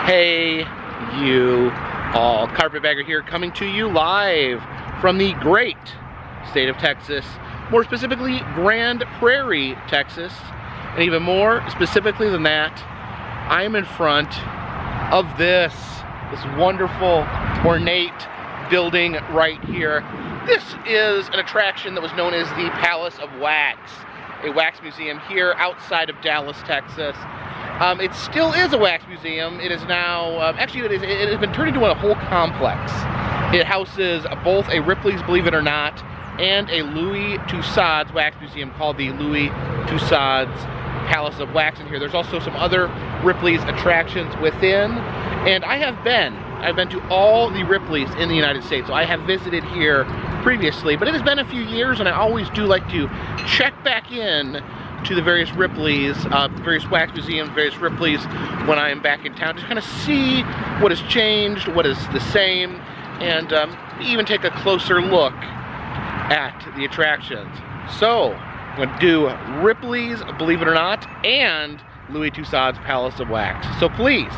Hey, you all. Carpetbagger here, coming to you live from the great state of Texas, more specifically Grand Prairie, Texas, and even more specifically than that, I am in front of this wonderful, ornate building right here. This is an attraction that was known as the Palace of Wax, a wax museum here outside of Dallas, Texas. It still is a wax museum. It is now, actually it has been turned into a whole complex. It houses both a Ripley's, believe it or not, and a Louis Tussauds wax museum called the Louis Tussauds Palace of Wax in here. There's also some other Ripley's attractions within, and I've been to all the Ripleys in the United States, so I have visited here previously, but it has been a few years, and I always do like to check back in to the various Ripleys, various wax museums, various Ripleys when I am back in town, to kind of see what has changed, what is the same, and even take a closer look at the attractions. So, I'm going to do Ripley's, believe it or not, and Louis Tussauds Palace of Wax. So please,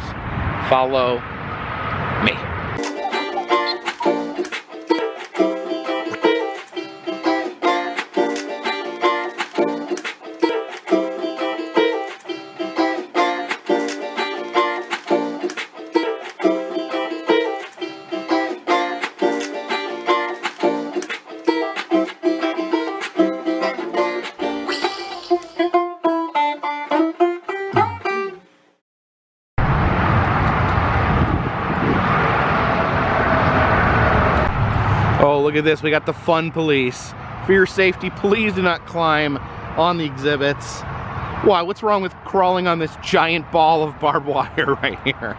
follow me. Oh, look at this. We got the fun police. For your safety, please do not climb on the exhibits. Why? What's wrong with crawling on this giant ball of barbed wire right here?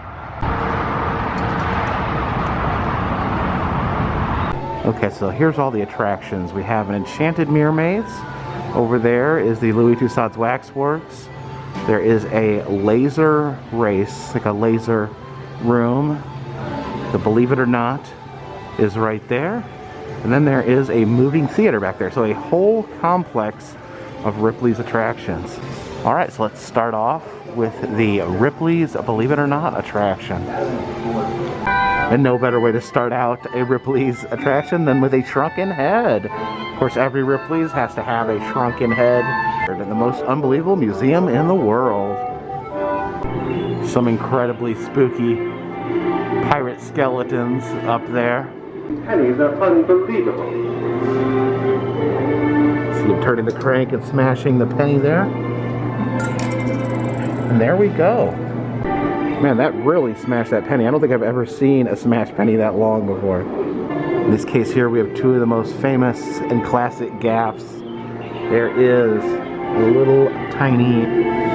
Okay, so here's all the attractions. We have an enchanted mermaids. Over there is the Louis Tussauds Waxworks. There is a laser race, like a laser room. The Believe It or Not is right there. And then there is a moving theater back there. So a whole complex of Ripley's attractions. All right, so let's start off with the Ripley's Believe It or Not attraction. And no better way to start out a Ripley's attraction than with a shrunken head. Of course, every Ripley's has to have a shrunken head. In the most unbelievable museum in the world. Some incredibly spooky pirate skeletons up there. Pennies are unbelievable. See him turning the crank and smashing the penny there. And there we go. Man, that really smashed that penny. I don't think I've ever seen a smashed penny that long before. In this case here, we have two of the most famous and classic gaffs. There is a little tiny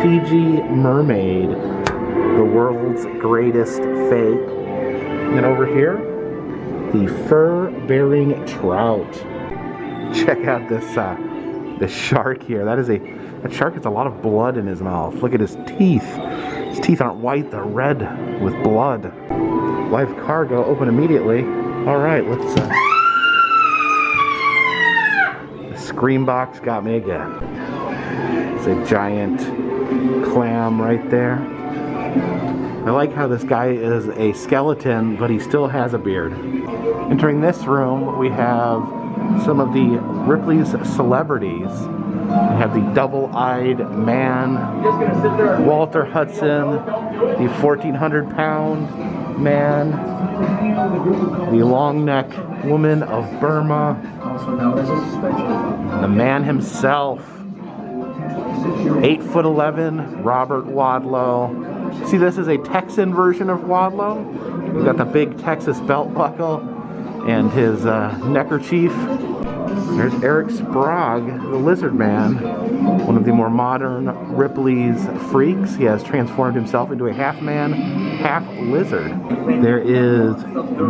Fiji mermaid, the world's greatest fake. And over here, the fur-bearing trout. Check out this shark here. That shark has a lot of blood in his mouth. Look at his teeth. His teeth aren't white, they're red with blood. Live cargo, open immediately. All right, let's. The scream box got me again. It's a giant clam right there. I like how this guy is a skeleton, but he still has a beard. Entering this room, we have some of the Ripley's celebrities. We have the double-eyed man, Walter Hudson, the 1,400-pound man, the long-neck woman of Burma, the man himself, 8'11", Robert Wadlow. See, this is a Texan version of Wadlow. We've got the big Texas belt buckle and his neckerchief. There's Eric Sprague, the lizard man, one of the more modern Ripley's freaks. He has transformed himself into a half-man, half-lizard. There is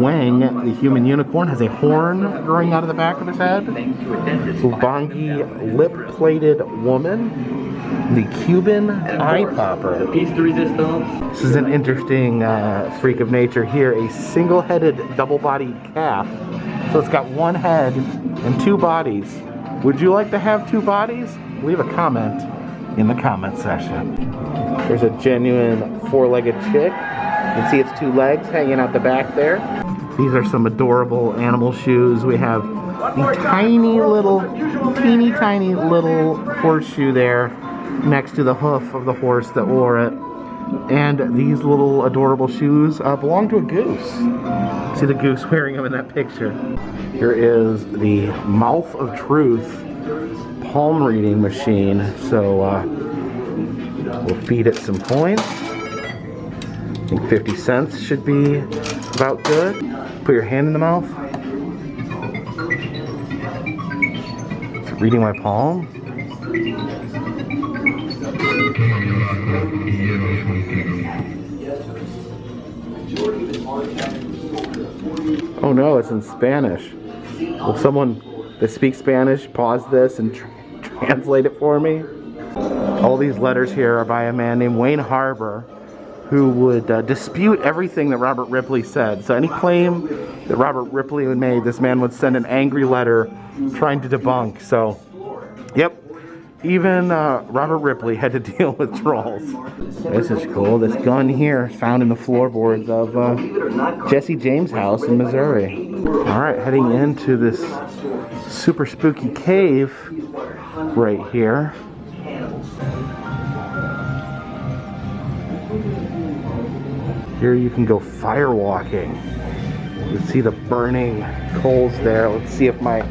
Wang, the human unicorn, has a horn growing out of the back of his head. Ubangi, lip-plated woman. The Cuban eye popper. This is an interesting freak of nature here. A single-headed, double-bodied calf. So it's got one head and two bodies. Would you like to have two bodies? Leave a comment in the comment section. There's a genuine four-legged chick can see its two legs hanging out the back there. These are some adorable animal shoes. We have the tiny little, teeny tiny little horseshoe there next to the hoof of the horse that wore it. And these little adorable shoes belong to a goose. See the goose wearing them in that picture. Here is the Mouth of Truth palm reading machine. So we'll feed it some points. I think 50 cents should be about good. Put your hand in the mouth. It's reading my palm. Oh no, it's in Spanish. Will someone that speaks Spanish pause this and translate it for me? All these letters here are by a man named Wayne Harbor, who would dispute everything that Robert Ripley said. So any claim that Robert Ripley had made, this man would send an angry letter trying to debunk. So, yep, even Robert Ripley had to deal with trolls. This is cool. This gun here is found in the floorboards of Jesse James' house in Missouri. All right, heading into this super spooky cave right here. Here you can go fire walking. You can see the burning coals there. Let's see if my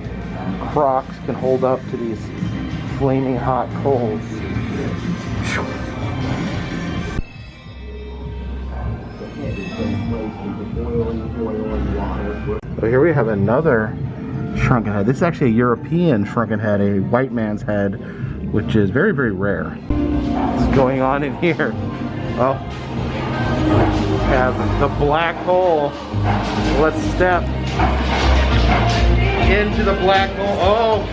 Crocs can hold up to these flaming hot coals. So here we have another shrunken head. This is actually a European shrunken head, a white man's head, which is very, very rare. What's going on in here? Oh. Have the black hole. Let's step into the black hole. Oh,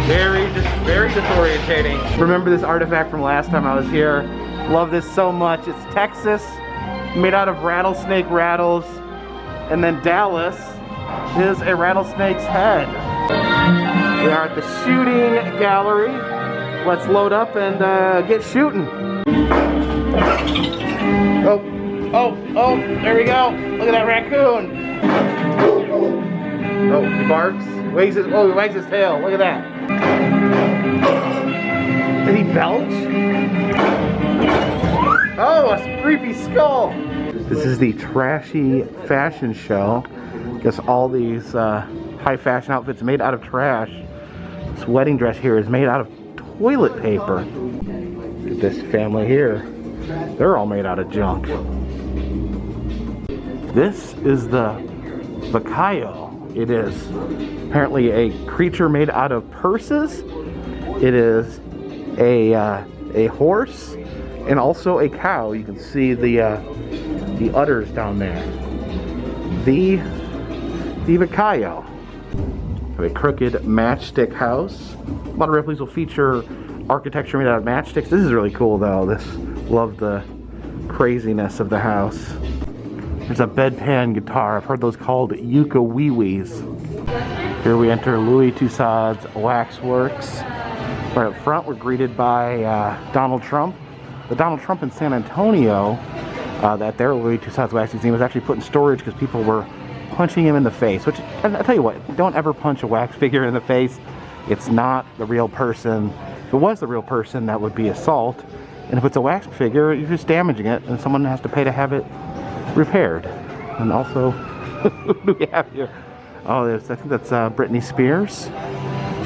very disorientating. Remember this artifact from last time I was here? Love this so much. It's Texas, made out of rattlesnake rattles, and then Dallas is a rattlesnake's head. We are at the shooting gallery. Let's load up and get shooting. Oh, there we go. Look at that raccoon. Oh, he barks. He wags his tail. Look at that. Did he belch? Oh, a creepy skull. This is the Trashy fashion show. Guess all these high fashion outfits made out of trash. This wedding dress here is made out of toilet paper. Look at this family here. They're all made out of junk. This is the Vicayo. It is apparently a creature made out of purses. It is a horse and also a cow. You can see the udders down there. The Vicayo. A crooked matchstick house. A lot of Ripley's will feature architecture made out of matchsticks. This is really cool though. Love the craziness of the house. There's a bedpan guitar. I've heard those called uka-wee-wees. Here we enter Louis Tussaud's Waxworks. Right up front, we're greeted by Donald Trump. The Donald Trump in San Antonio, that there Louis Tussaud's Wax Museum was actually put in storage because people were punching him in the face. Which, and I tell you what, don't ever punch a wax figure in the face. It's not the real person. If it was the real person, that would be assault. And if it's a wax figure, you're just damaging it, and someone has to pay to have it repaired. And also, who do we have here? Oh, I think that's Britney Spears.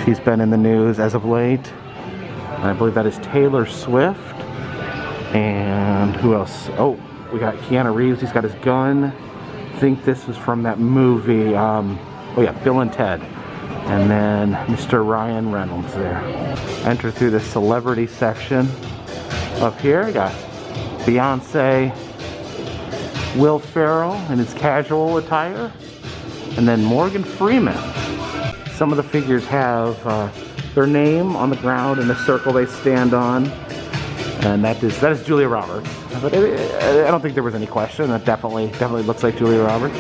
She's been in the news as of late. And I believe that is Taylor Swift. And who else? Oh, we got Keanu Reeves. He's got his gun. I think this was from that movie. Oh yeah, Bill and Ted. And then Mr. Ryan Reynolds there. Enter through the celebrity section. Up here, we got Beyonce, Will Ferrell in his casual attire, and then Morgan Freeman. Some of the figures have their name on the ground in a circle they stand on, and that is Julia Roberts. But I don't think there was any question. That definitely looks like Julia Roberts.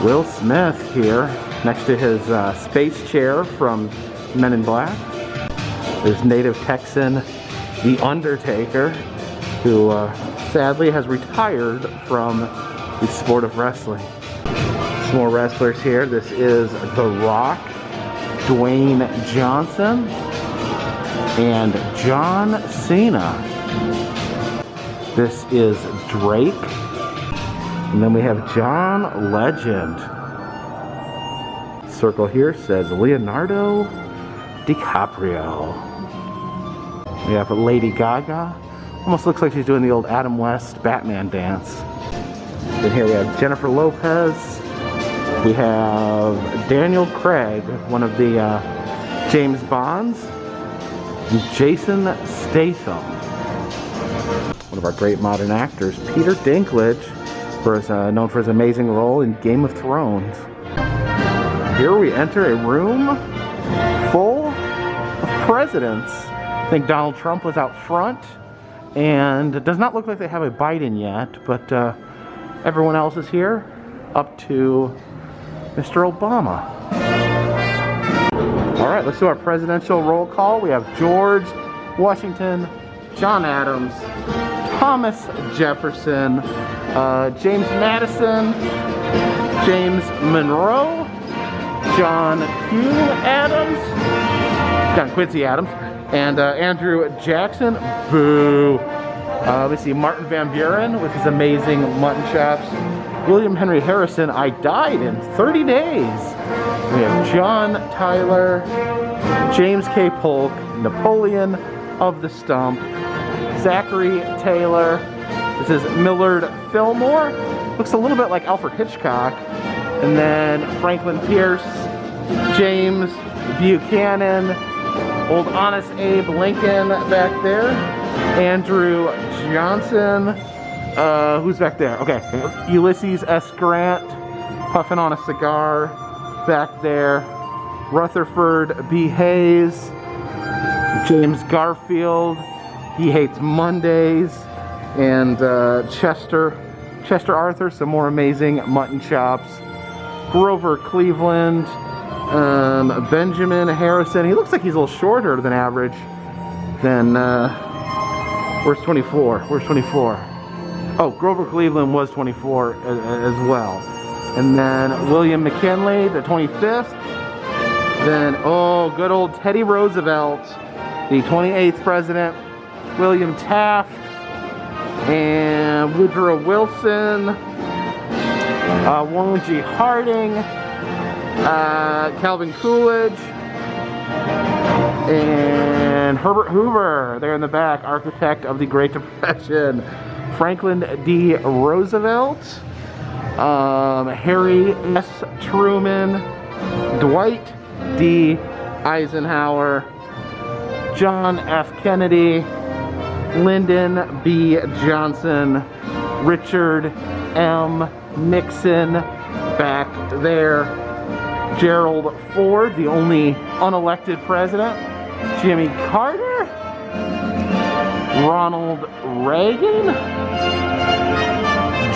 Will Smith here, next to his space chair from Men in Black. There's native Texan The Undertaker, who sadly has retired from the sport of wrestling. Some more wrestlers here. This is The Rock, Dwayne Johnson, and John Cena. This is Drake. And then we have John Legend. Circle here says Leonardo DiCaprio. We have Lady Gaga. Almost looks like she's doing the old Adam West Batman dance. Then here we have Jennifer Lopez. We have Daniel Craig, one of the James Bonds. And Jason Statham. One of our great modern actors, Peter Dinklage, known for his amazing role in Game of Thrones. Here we enter a room full of presidents. I think Donald Trump was out front, and it does not look like they have a Biden yet, but everyone else is here, up to Mr. Obama. All right, let's do our presidential roll call. We have George Washington, John Adams, Thomas Jefferson, James Madison, James Monroe, John Q. Adams, John Quincy Adams, and Andrew Jackson. Boo. We see Martin Van Buren with his amazing mutton chops. William Henry Harrison, I died in 30 days. We have John Tyler, James K. Polk, Napoleon of the Stump, Zachary Taylor. This is Millard Fillmore. Looks a little bit like Alfred Hitchcock. And then Franklin Pierce, James Buchanan, old Honest Abe Lincoln back there, Andrew Johnson, who's back there? Okay, Ulysses S. Grant, puffing on a cigar back there, Rutherford B. Hayes, James Garfield, he hates Mondays, and Chester Arthur, some more amazing mutton chops. Grover Cleveland, Benjamin Harrison. He looks like he's a little shorter than average. Then, where's 24? Where's 24? Oh, Grover Cleveland was 24 as well. And then William McKinley, the 25th. Then, oh, good old Teddy Roosevelt, the 28th president. William Taft, and Woodrow Wilson. Warren G. Harding, Calvin Coolidge, and Herbert Hoover, there in the back, architect of the Great Depression. Franklin D. Roosevelt, Harry S. Truman, Dwight D. Eisenhower, John F. Kennedy, Lyndon B. Johnson, Richard M. Nixon back there, Gerald Ford, the only unelected president, Jimmy Carter, Ronald Reagan,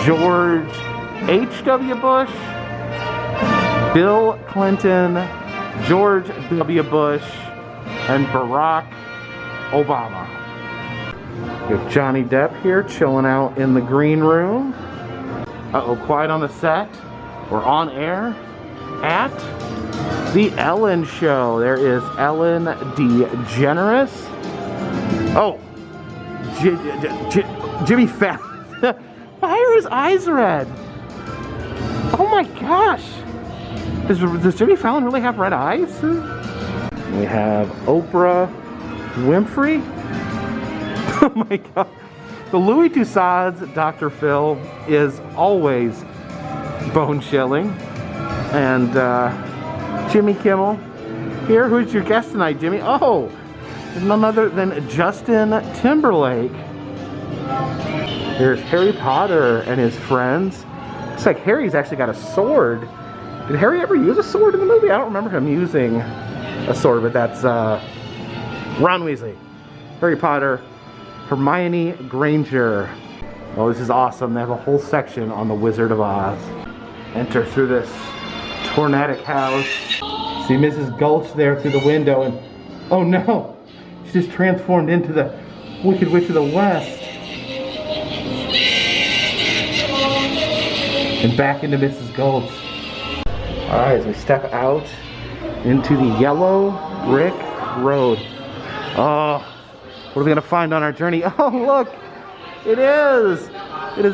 George H.W. Bush, Bill Clinton, George W. Bush, and Barack Obama. We have Johnny Depp here chilling out in the green room. Uh-oh, quiet on the set. We're on air at The Ellen Show. There is Ellen DeGeneres. Oh, Jimmy Fallon. Why are his eyes red? Oh my gosh. Does Jimmy Fallon really have red eyes? We have Oprah Winfrey. Oh my god. The Louis Tussauds Dr. Phil is always bone-chilling. And Jimmy Kimmel. Here, who's your guest tonight, Jimmy? Oh, none other than Justin Timberlake. Here's Harry Potter and his friends. Looks like Harry's actually got a sword. Did Harry ever use a sword in the movie? I don't remember him using a sword, but that's Ron Weasley. Harry Potter, Hermione Granger. Oh, this is awesome. They have a whole section on the Wizard of Oz. Enter through this tornadic house. See Mrs. Gulch there through the window, and oh no, she's just transformed into the Wicked Witch of the West. and back into Mrs. Gold's. Alright, as we step out into the yellow brick road. Oh, what are we gonna find on our journey? Oh, look! It is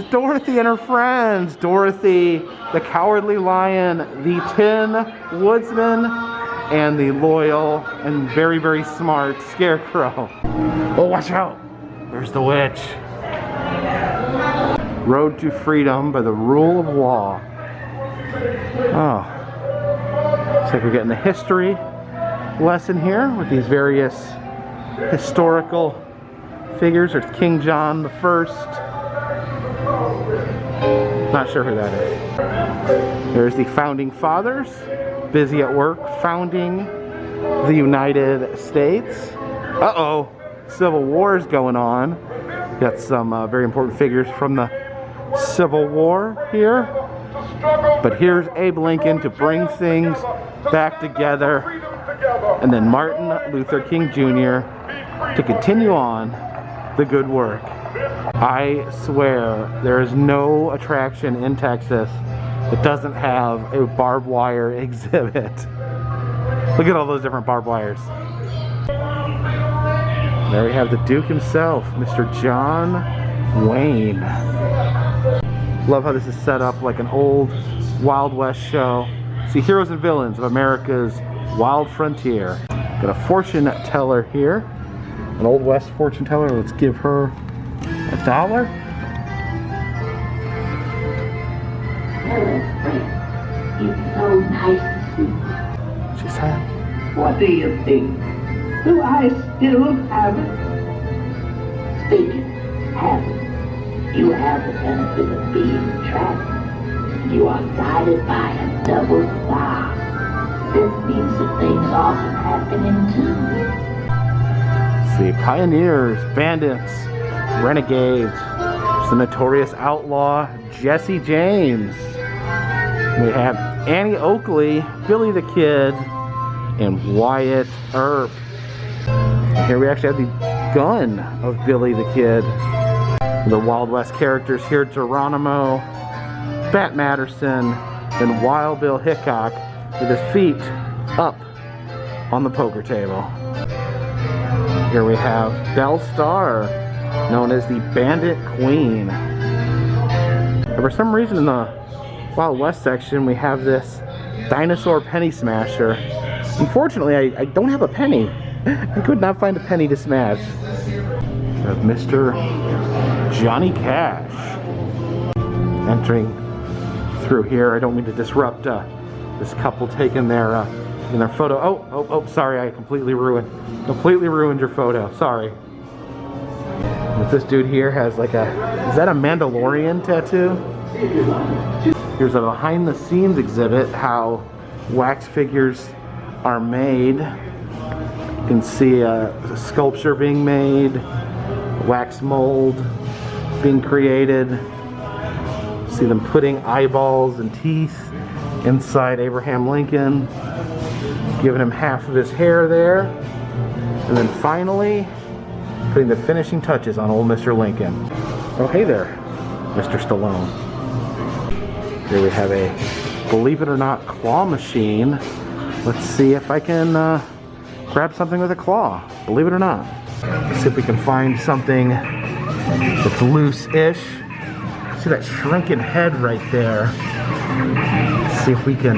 Dorothy and her friends. Dorothy, the Cowardly Lion, the Tin Woodsman, and the loyal and very, very smart Scarecrow. Oh, watch out! There's the witch. Road to Freedom by the Rule of Law. Oh. Looks like we're getting a history lesson here with these various historical figures. There's King John the First. Not sure who that is. There's the Founding Fathers, busy at work founding the United States. Uh-oh, Civil War is going on. Got some very important figures from the Civil War here. But here's Abe Lincoln to bring things back together. And then Martin Luther King Jr. to continue on the good work. I swear there is no attraction in Texas that doesn't have a barbed wire exhibit. Look at all those different barbed wires. There we have the Duke himself, Mr. John Wayne. Love how this is set up like an old Wild West show. See, heroes and villains of America's wild frontier. Got a fortune teller here. An Old West fortune teller. Let's give her $1. It's so nice to see you. She said. What do you think? Do I still have it? Speaking have it. You have the benefit of being trapped. You are guided by a double star. This means that things often happen in twos. See, pioneers, bandits, renegades. There's the notorious outlaw Jesse James. We have Annie Oakley, Billy the Kid, and Wyatt Earp. And here we actually have the gun of Billy the Kid. The Wild West characters here: Geronimo, Bat Matterson, and Wild Bill Hickok with his feet up on the poker table. Here we have Belle Starr, known as the Bandit Queen. And for some reason in the Wild West section we have this dinosaur penny smasher. Unfortunately, I don't have a penny. I could not find a penny to smash. We have Mr. Johnny Cash entering through here. I don't mean to disrupt this couple taking their photo. Oh, sorry, I completely ruined your photo. Sorry. This dude here has like is that a Mandalorian tattoo? Here's a behind the scenes exhibit, how wax figures are made. You can see a sculpture being made, a wax mold being created. See them putting eyeballs and teeth inside Abraham Lincoln, giving him half of his hair there, and then finally putting the finishing touches on old Mr. Lincoln. Oh, hey there, Mr. Stallone. Here we have a, believe it or not, claw machine. Let's see if I can grab something with a claw. Believe it or not. Let's see if we can find something that's loose-ish. See that shrunken head right there. Let's see if we can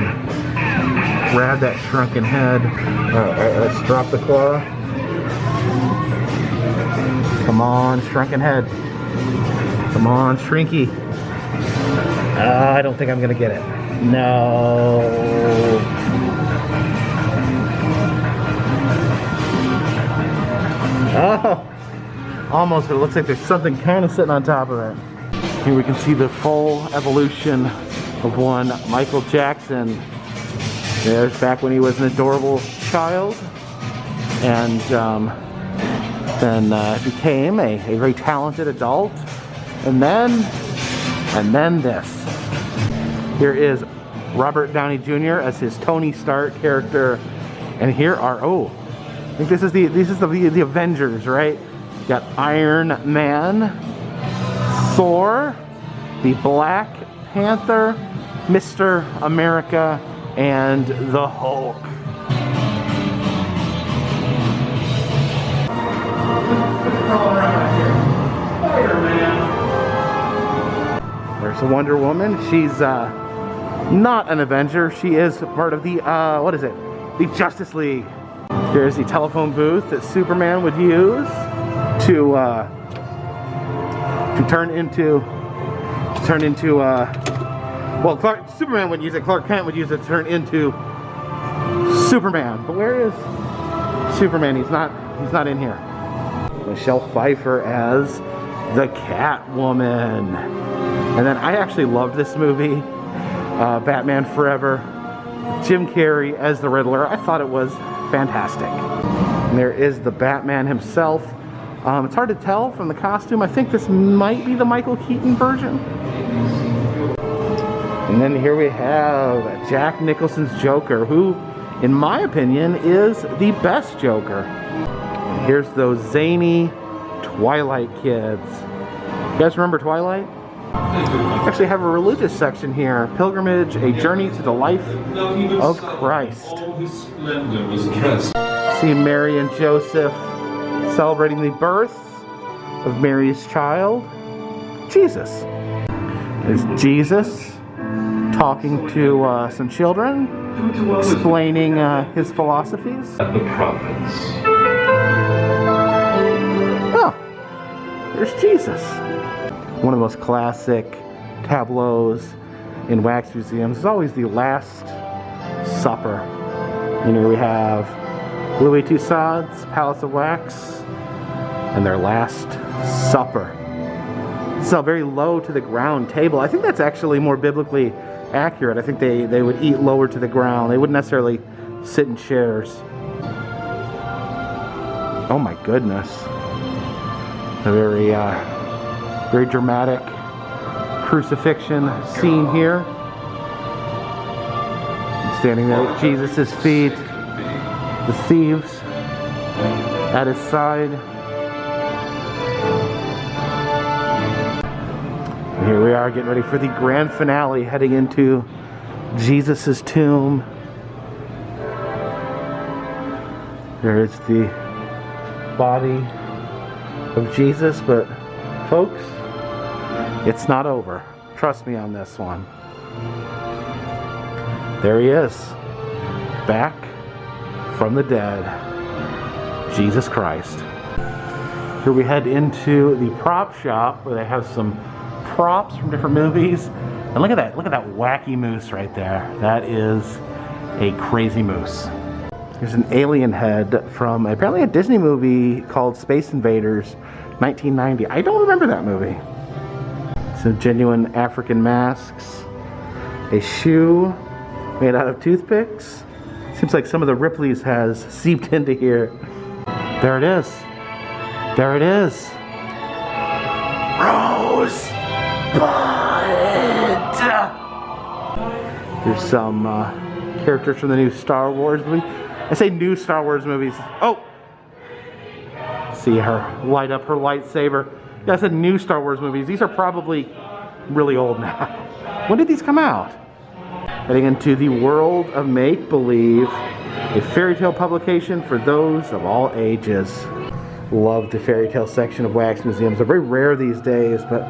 grab that shrunken head. Alright, let's drop the claw. Come on, shrunken head. Come on, shrinky. I don't think I'm gonna get it. No. Oh, almost, but it looks like there's something kind of sitting on top of it. Here we can see the full evolution of one Michael Jackson. There's back when he was an adorable child, and then became a very talented adult, and then this. Here is Robert Downey Jr. as his Tony Stark character, and here are I think this is the Avengers, right? You got Iron Man, Thor, the Black Panther, Mr. America and the Hulk. There's a Wonder Woman. She's not an Avenger. She is part of the, what is it? The Justice League. Here's the telephone booth that Superman would use to turn into, well, Superman would use it. Clark Kent would use it to turn into Superman. But where is Superman? He's not in here. Michelle Pfeiffer as the Catwoman. And then I actually loved this movie, Batman Forever. Jim Carrey as the Riddler. I thought it was fantastic. And there is the Batman himself. It's hard to tell from the costume. I think this might be the Michael Keaton version. And then here we have Jack Nicholson's Joker, who, in my opinion, is the best Joker. And here's those zany Twilight kids. You guys remember Twilight? We actually have a religious section here. Pilgrimage, a journey to the life of Christ. See Mary and Joseph celebrating the birth of Mary's child, Jesus. There's Jesus talking to some children, explaining his philosophies. At the prophets. Oh, there's Jesus. One of the most classic tableaus in wax museums is always the Last Supper. And here we have Louis Toussaint's Palace of Wax and their Last Supper. It's a very low to the ground table. I think that's actually more biblically accurate. I think they would eat lower to the ground. They wouldn't necessarily sit in chairs. Oh my goodness. A very dramatic crucifixion scene here. Standing there at Jesus' feet, the thieves at his side. And here we are getting ready for the grand finale, heading into Jesus' tomb. There is the body of Jesus, but folks, it's not over. Trust me on this one. There he is, back from the dead, Jesus Christ. Here we head into the prop shop where they have some props from different movies. And look at that wacky moose right there. That is a crazy moose. There's an alien head from apparently a Disney movie called Space Invaders, 1990. I don't remember that movie. Some genuine African masks. A shoe made out of toothpicks. Seems like some of the Ripley's has seeped into here. There it is. There it is. Rose Bud. Here's some characters from the new Star Wars movie. I say new Star Wars movies. Oh! See her light up her lightsaber. Yeah, I said new Star Wars movies. These are probably really old now. When did these come out? Heading into the world of make-believe, a fairy tale publication for those of all ages. Love the fairy tale section of wax museums. They're very rare these days, but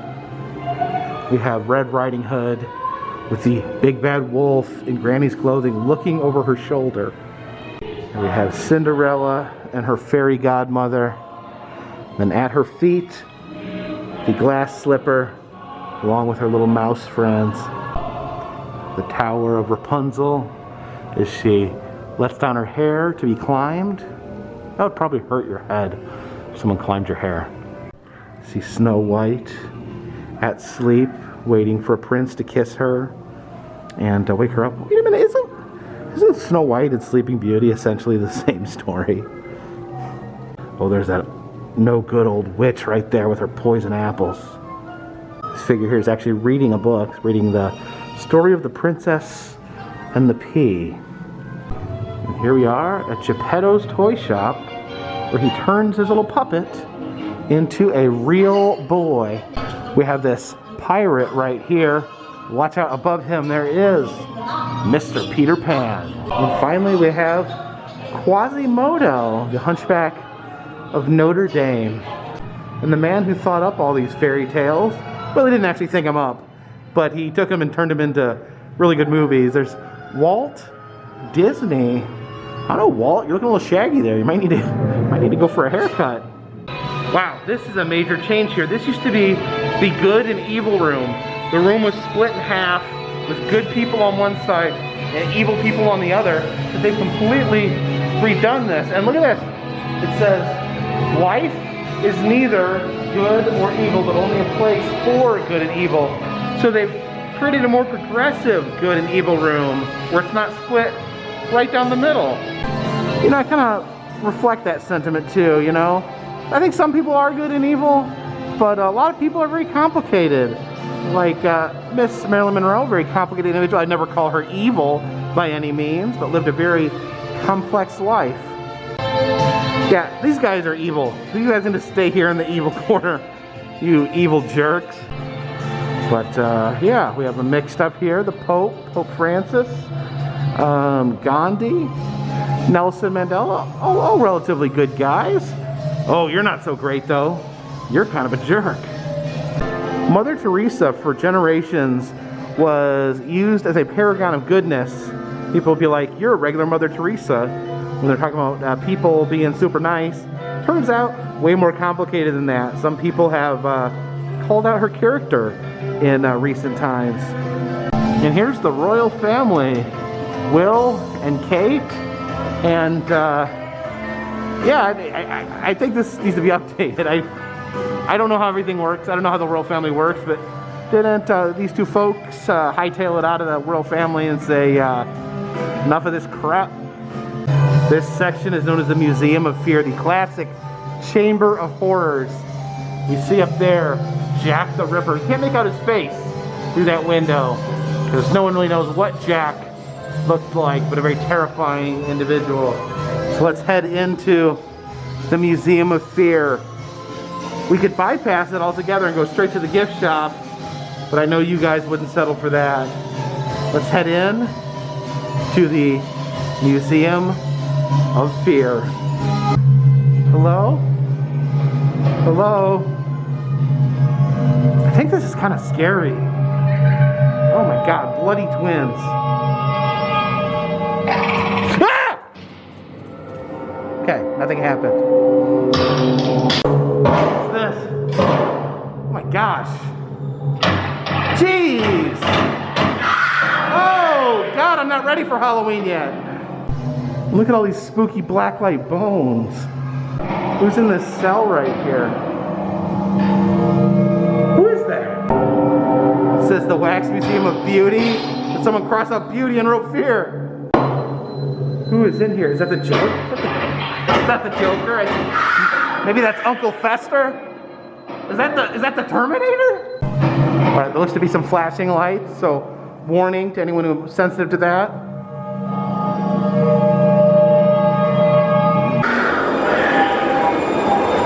we have Red Riding Hood with the big bad wolf in Granny's clothing looking over her shoulder. And we have Cinderella and her fairy godmother. Then at her feet, the glass slipper, along with her little mouse friends. The Tower of Rapunzel, as she lets down her hair to be climbed. That would probably hurt your head if someone climbed your hair. See Snow White at sleep, waiting for a prince to kiss her and wake her up. Wait a minute, isn't Snow White and Sleeping Beauty essentially the same story? Oh, there's that no good old witch right there with her poison apples. This figure here is actually reading a book, reading the Story of the Princess and the Pea. And here we are at Geppetto's toy shop, where he turns his little puppet into a real boy. We have this pirate right here Watch out above him, there is Mr. Peter Pan. And finally we have Quasimodo, the Hunchback of Notre Dame. And the man who thought up all these fairy tales, well, he didn't actually think them up, but he took them and turned them into really good movies. There's Walt Disney. I don't know, Walt, you're looking a little shaggy there. You might need to go for a haircut. Wow, this is a major change here. This used to be the good and evil room. The room was split in half with good people on one side and evil people on the other. But they've completely redone this. And look at this. It says, life is neither good or evil, but only a place for good and evil. So they've created a more progressive good and evil room where it's not split right down the middle. You know, I kind of reflect that sentiment too, you know. I think some people are good and evil, but a lot of people are very complicated. Like Miss Marilyn Monroe, very complicated individual. I'd never call her evil by any means, but lived a very complex life. Yeah, these guys are evil. You guys need to stay here in the evil corner, you evil jerks. But yeah, we have a mixed up here. The Pope, Pope Francis, Gandhi, Nelson Mandela, all relatively good guys. Oh, you're not so great though. You're kind of a jerk. Mother Teresa for generations was used as a paragon of goodness. People would be like, you're a regular Mother Teresa, when they're talking about people being super nice. Turns out, way more complicated than that. Some people have called out her character in recent times. And here's the royal family. Will and Kate, and yeah, I think this needs to be updated. I don't know how everything works. I don't know how the royal family works, but didn't these two folks hightail it out of the royal family and say, enough of this crap? This section is known as the Museum of Fear, the classic Chamber of Horrors. You see up there, Jack the Ripper. You can't make out his face through that window, because no one really knows what Jack looked like, but a very terrifying individual. So let's head into the Museum of Fear. We could bypass it altogether and go straight to the gift shop, but I know you guys wouldn't settle for that. Let's head in to the Museum of Fear. Hello? Hello? I think this is kind of scary. Oh my God, bloody twins. Okay, nothing happened. What's this? Oh my gosh. Jeez! Oh God, I'm not ready for Halloween yet. Look at all these spooky blacklight bones. Who's in this cell right here? Who is that? It says the Wax Museum of Beauty. Did someone cross out beauty and wrote fear? Who is in here? Is that the joke? Is that the Joker? Maybe that's Uncle Fester? Is that the Terminator? Alright, there looks to be some flashing lights, so warning to anyone who's sensitive to that.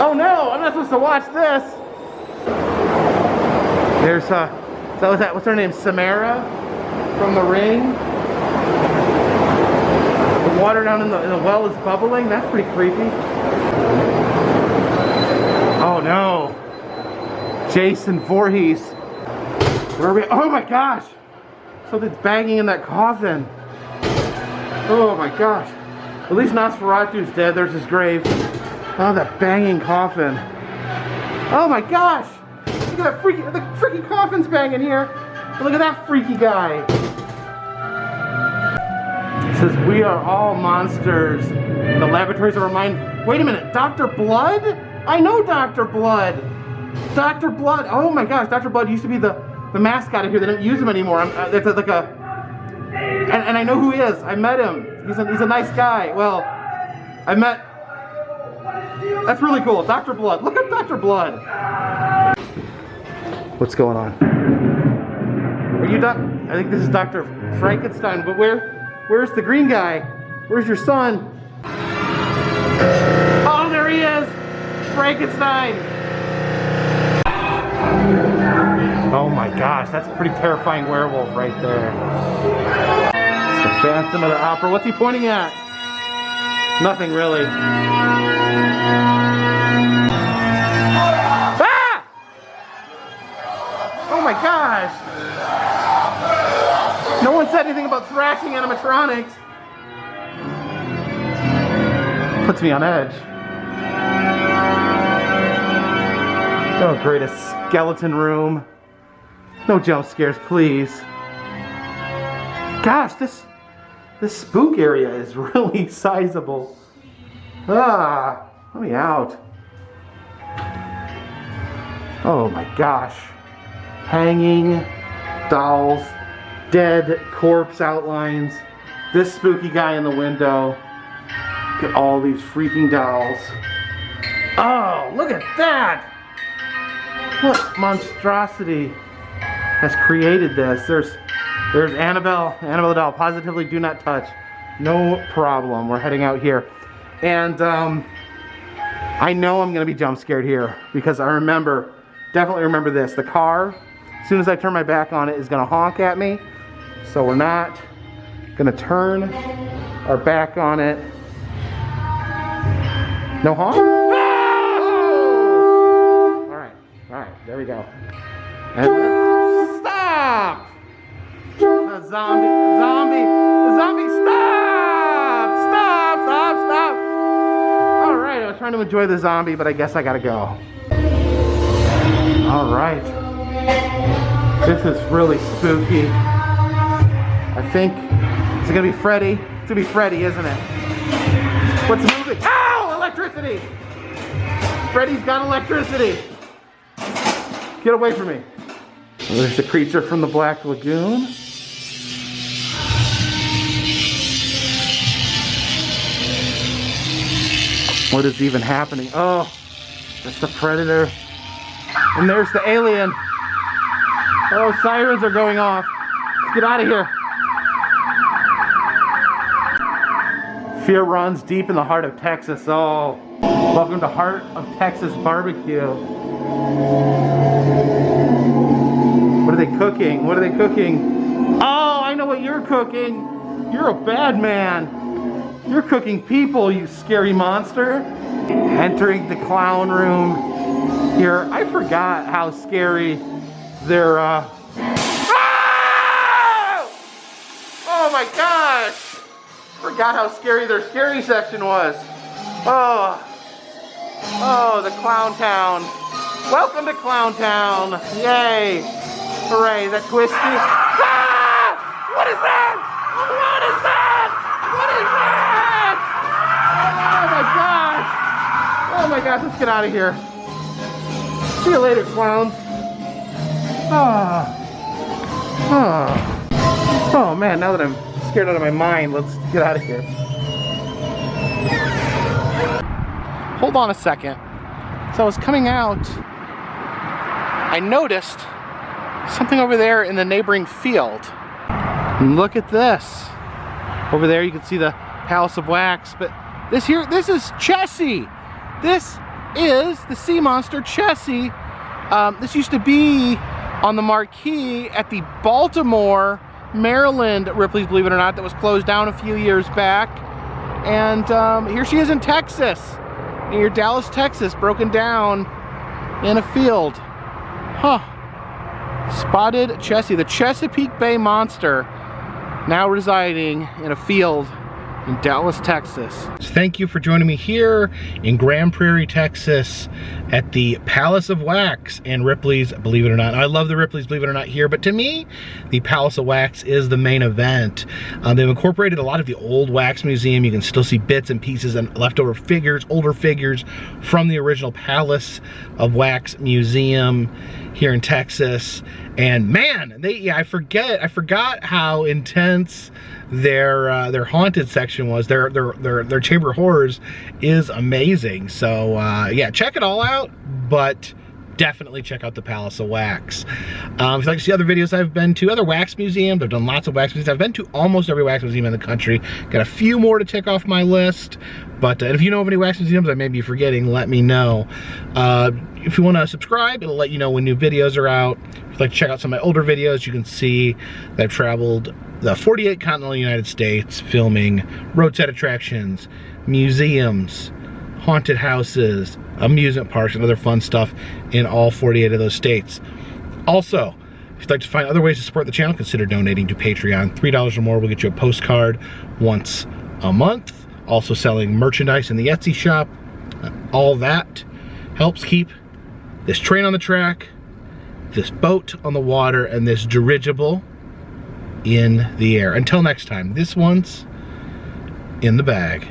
Oh no, I'm not supposed to watch this. There's what's her name? Samara from The Ring. The water down in the well is bubbling. That's pretty creepy. Oh no. Jason Voorhees. Where are we? Oh my gosh. Something's banging in that coffin. Oh my gosh. At least Nosferatu's dead. There's his grave. Oh, that banging coffin. Oh my gosh. Look at that the freaky coffin's banging here. Look at that freaky guy. It says, we are all monsters. The laboratories of our mind. Wait a minute, Dr. Blood? I know Dr. Blood. Dr. Blood. Oh my gosh, Dr. Blood used to be the mascot of here. They don't use him anymore. It's like a... And I know who he is. I met him. He's a nice guy. Well, I met... That's really cool. Dr. Blood. Look at Dr. Blood. What's going on? Are you I think this is Dr. Frankenstein, but where's the green guy? Where's your son? Oh, there he is! Frankenstein! Oh my gosh, that's a pretty terrifying werewolf right there. It's the Phantom of the Opera. What's he pointing at? Nothing really. Ah! Oh my gosh! No one said anything about thrashing animatronics. Puts me on edge. Oh great, a skeleton room. No jump scares, please. Gosh, this spook area is really sizable. Ah, let me out. Oh my gosh. Hanging dolls, dead corpse outlines, this spooky guy in the window. Look at all these freaking dolls. Oh, look at that! What monstrosity has created this? There's Annabelle the doll. Positively do not touch. No problem. We're heading out here. And I know I'm gonna be jump scared here because I definitely remember this. The car, as soon as I turn my back on it, is gonna honk at me. So we're not gonna turn our back on it. No honk? Oh! All right, there we go. And stop! The zombie, stop! All right, I was trying to enjoy the zombie, but I guess I gotta go. All right. This is really spooky. I think it's gonna be Freddy. It's gonna be Freddy, isn't it? What's moving? Ow! Electricity! Freddy's got electricity. Get away from me. Well, there's the creature from the Black Lagoon. What is even happening? Oh, that's the predator. And there's the alien. Oh, sirens are going off. Let's get out of here. Fear runs deep in the heart of Texas. Oh, welcome to Heart of Texas Barbecue. What are they cooking? What are they cooking? Oh, I know what you're cooking. You're a bad man. You're cooking people, you scary monster. Entering the clown room here. I forgot how scary their Oh my gosh! Forgot how scary their scary section was. Oh, the Clown Town. Welcome to Clown Town. Yay. Hooray, is that Twisty? Ah! What is that? What is that? What is that? Oh my gosh, let's get out of here. See you later, clowns. Oh man, now that I'm scared out of my mind, let's get out of here. Hold on a second. So I was coming out, I noticed something over there in the neighboring field. And look at this. Over there you can see the Palace of Wax, but this is Chessie. This is the sea monster Chessie. This used to be on the marquee at the Baltimore, Maryland Ripley's Believe It or Not that was closed down a few years back. And here she is in Texas, near Dallas, Texas, broken down in a field. Huh. Spotted Chessie, the Chesapeake Bay monster, now residing in a field in Dallas, Texas. Thank you for joining me here in Grand Prairie, Texas at the Palace of Wax and Ripley's Believe It or Not. I love the Ripley's Believe It or Not here, but to me, the Palace of Wax is the main event. They've incorporated a lot of the old wax museum. You can still see bits and pieces and leftover figures, older figures from the original Palace of Wax Museum here in Texas. And man, I forgot how intense their haunted section was. Their Chamber of Horrors is amazing. So yeah, check it all out, but definitely check out the Palace of Wax. If you'd like to see other videos I've been to, other wax museums, I've done lots of wax museums. I've been to almost every wax museum in the country. Got a few more to tick off my list, but if you know of any wax museums I may be forgetting, let me know. if you want to subscribe, it'll let you know when new videos are out. If you'd like to check out some of my older videos, you can see that I've traveled the 48 continental United States filming roadside attractions, museums, haunted houses, amusement parks, and other fun stuff in all 48 of those states. Also, if you'd like to find other ways to support the channel, consider donating to Patreon. $3 or more will get you a postcard once a month. Also selling merchandise in the Etsy shop. All that helps keep this train on the track, this boat on the water, and this dirigible in the air. Until next time, this one's in the bag.